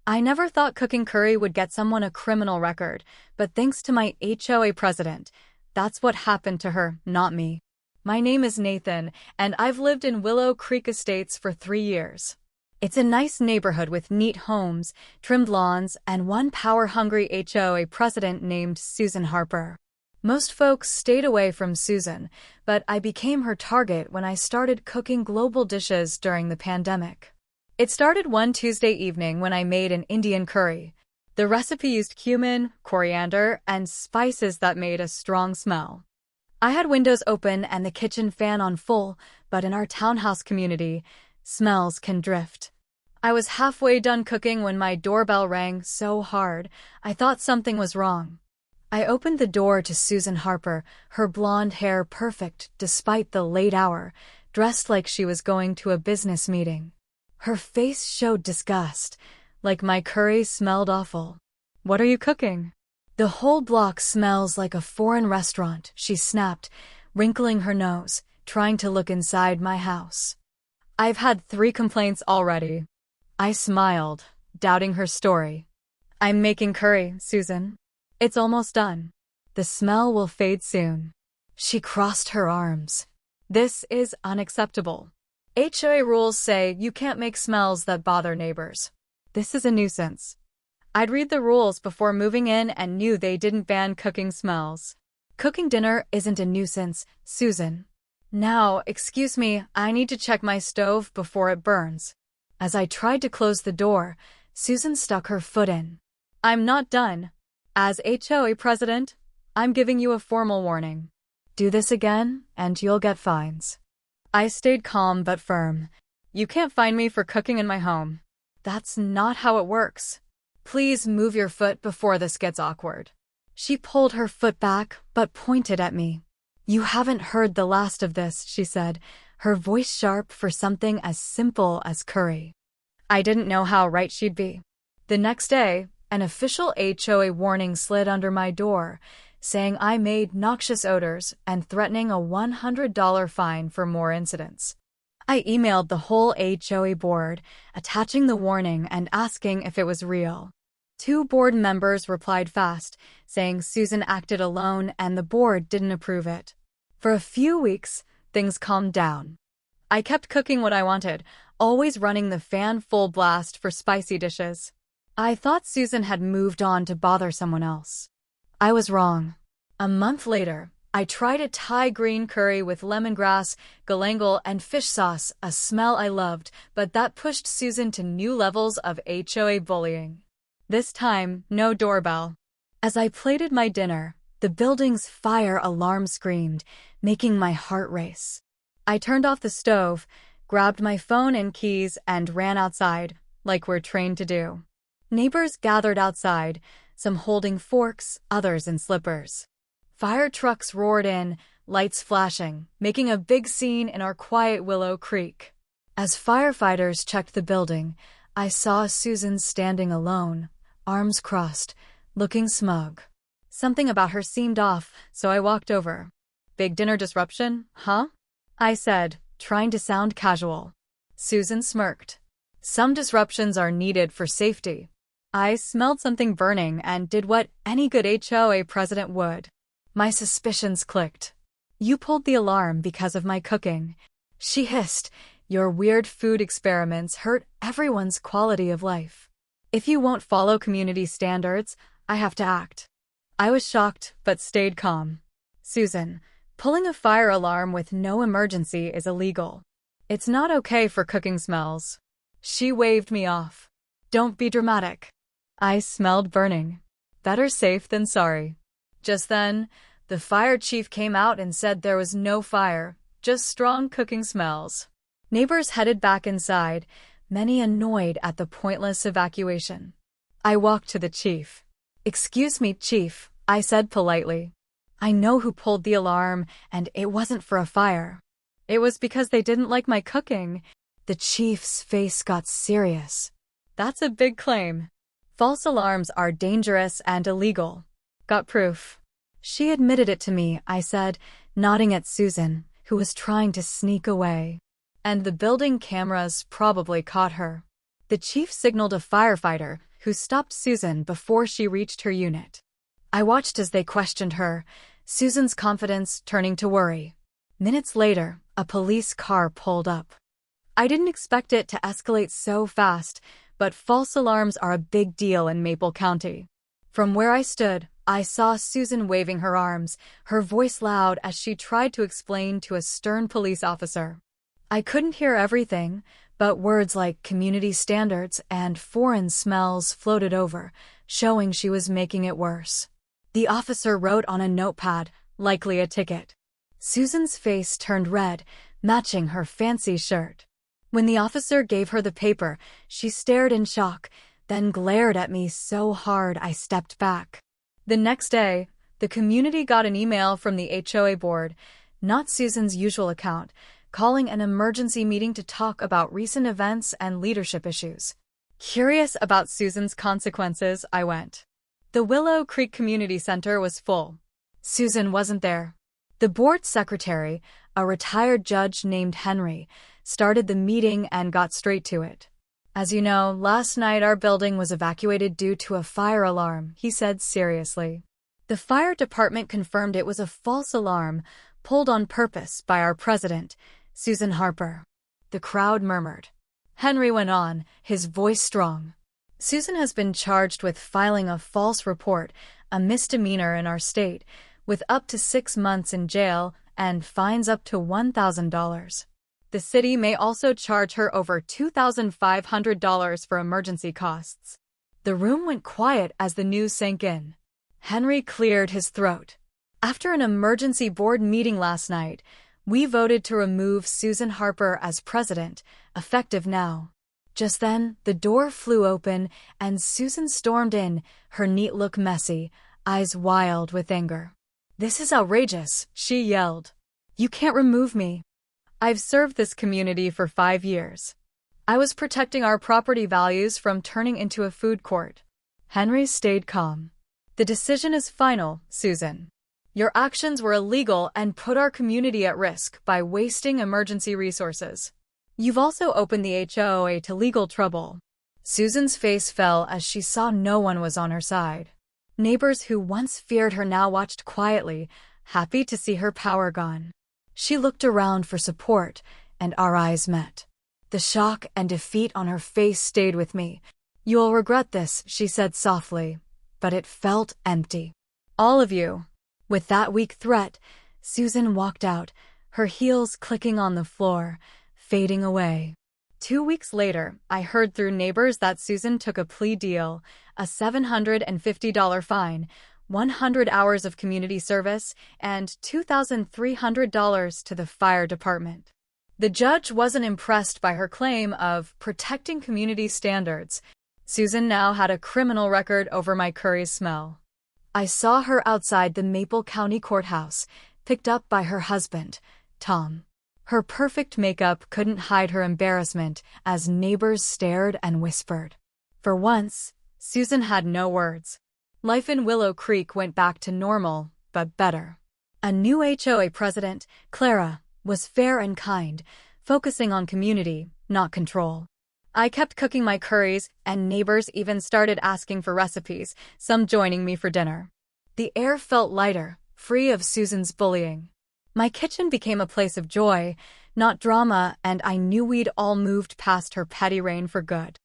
I never thought cooking curry would get someone a criminal record, but thanks to my HOA president, that's what happened to her, not me. My name is Nathan, and I've lived in Willow Creek Estates for 3 years. It's a nice neighborhood with neat homes, trimmed lawns, and one power-hungry HOA president named Susan Harper. Most folks stayed away from Susan, but I became her target when I started cooking global dishes during the pandemic. It started one Tuesday evening when I made an Indian curry. The recipe used cumin, coriander, and spices that made a strong smell. I had windows open and the kitchen fan on full, but in our townhouse community, smells can drift. I was halfway done cooking when my doorbell rang so hard, I thought something was wrong. I opened the door to Susan Harper, her blonde hair perfect despite the late hour, dressed like she was going to a business meeting. Her face showed disgust, like my curry smelled awful. "What are you cooking?" "The whole block smells like a foreign restaurant," she snapped, wrinkling her nose, trying to look inside my house. "I've had 3 complaints already." I smiled, doubting her story. "I'm making curry, Susan. It's almost done. The smell will fade soon." She crossed her arms. "This is unacceptable. HOA rules say you can't make smells that bother neighbors. This is a nuisance." I'd read the rules before moving in and knew they didn't ban cooking smells. "Cooking dinner isn't a nuisance, Susan." "Now, excuse me, I need to check my stove before it burns." As I tried to close the door, Susan stuck her foot in. "I'm not done. As HOA president, I'm giving you a formal warning. Do this again, and you'll get fines." I stayed calm but firm. "You can't fine me for cooking in my home. That's not how it works. Please move your foot before this gets awkward." She pulled her foot back, but pointed at me. "You haven't heard the last of this," she said, her voice sharp for something as simple as curry. I didn't know how right she'd be. The next day, an official HOA warning slid under my door, saying I made noxious odors and threatening a $100 fine for more incidents. I emailed the whole HOA board, attaching the warning and asking if it was real. 2 board members replied fast, saying Susan acted alone and the board didn't approve it. For a few weeks, things calmed down. I kept cooking what I wanted, always running the fan full blast for spicy dishes. I thought Susan had moved on to bother someone else. I was wrong. A month later, I tried a Thai green curry with lemongrass, galangal, and fish sauce, a smell I loved, but that pushed Susan to new levels of HOA bullying. This time, no doorbell. As I plated my dinner, the building's fire alarm screamed, making my heart race. I turned off the stove, grabbed my phone and keys, and ran outside, like we're trained to do. Neighbors gathered outside, some holding forks, others in slippers. Fire trucks roared in, lights flashing, making a big scene in our quiet Willow Creek. As firefighters checked the building, I saw Susan standing alone, arms crossed, looking smug. Something about her seemed off, so I walked over. "Big dinner disruption, huh?" I said, trying to sound casual. Susan smirked. "Some disruptions are needed for safety." I smelled something burning and did what any good HOA president would. My suspicions clicked. "You pulled the alarm because of my cooking," she hissed. "Your weird food experiments hurt everyone's quality of life. If you won't follow community standards, I have to act." I was shocked, but stayed calm. "Susan, pulling a fire alarm with no emergency is illegal. It's not okay for cooking smells." She waved me off. "Don't be dramatic." I smelled burning. Better safe than sorry. Just then, the fire chief came out and said there was no fire, just strong cooking smells. Neighbors headed back inside, many annoyed at the pointless evacuation. I walked to the chief. "Excuse me, chief," I said politely. "I know who pulled the alarm, and it wasn't for a fire. It was because they didn't like my cooking." The chief's face got serious. "That's a big claim. False alarms are dangerous and illegal. Got proof?" "She admitted it to me," I said, nodding at Susan, who was trying to sneak away. "And the building cameras probably caught her." The chief signaled a firefighter, who stopped Susan before she reached her unit. I watched as they questioned her, Susan's confidence turning to worry. Minutes later, a police car pulled up. I didn't expect it to escalate so fast, but false alarms are a big deal in Maple County. From where I stood, I saw Susan waving her arms, her voice loud as she tried to explain to a stern police officer. I couldn't hear everything, but words like community standards and foreign smells floated over, showing she was making it worse. The officer wrote on a notepad, likely a ticket. Susan's face turned red, matching her fancy shirt. When the officer gave her the paper, she stared in shock, then glared at me so hard I stepped back. The next day, the community got an email from the HOA board, not Susan's usual account, calling an emergency meeting to talk about recent events and leadership issues. Curious about Susan's consequences, I went. The Willow Creek Community Center was full. Susan wasn't there. The board secretary, a retired judge named Henry, started the meeting and got straight to it. As you know, last night our building was evacuated due to a fire alarm, he said seriously. The fire department confirmed it was a false alarm, pulled on purpose by our president, Susan Harper. The crowd murmured. Henry went on, his voice strong. Susan has been charged with filing a false report, a misdemeanor in our state, with up to 6 months in jail and fines up to $1,000. The city may also charge her over $2,500 for emergency costs. The room went quiet as the news sank in. Henry cleared his throat. After an emergency board meeting last night, we voted to remove Susan Harper as president, effective now. Just then, the door flew open and Susan stormed in, her neat look messy, eyes wild with anger. "This is outrageous," she yelled. "You can't remove me. I've served this community for 5 years. I was protecting our property values from turning into a food court." Henry stayed calm. "The decision is final, Susan. Your actions were illegal and put our community at risk by wasting emergency resources. You've also opened the HOA to legal trouble." Susan's face fell as she saw no one was on her side. Neighbors who once feared her now watched quietly, happy to see her power gone. She looked around for support, and our eyes met. The shock and defeat on her face stayed with me. "You'll regret this," she said softly, but it felt empty. "All of you." With that weak threat, Susan walked out, her heels clicking on the floor, fading away. 2 weeks later, I heard through neighbors that Susan took a plea deal, a $750 fine, 100 hours of community service, and $2,300 to the fire department. The judge wasn't impressed by her claim of protecting community standards. Susan now had a criminal record over my curry smell. I saw her outside the Maple County Courthouse, picked up by her husband, Tom. Her perfect makeup couldn't hide her embarrassment as neighbors stared and whispered. For once, Susan had no words. Life in Willow Creek went back to normal, but better. A new HOA president, Clara, was fair and kind, focusing on community, not control. I kept cooking my curries, and neighbors even started asking for recipes, some joining me for dinner. The air felt lighter, free of Susan's bullying. My kitchen became a place of joy, not drama, and I knew we'd all moved past her petty reign for good.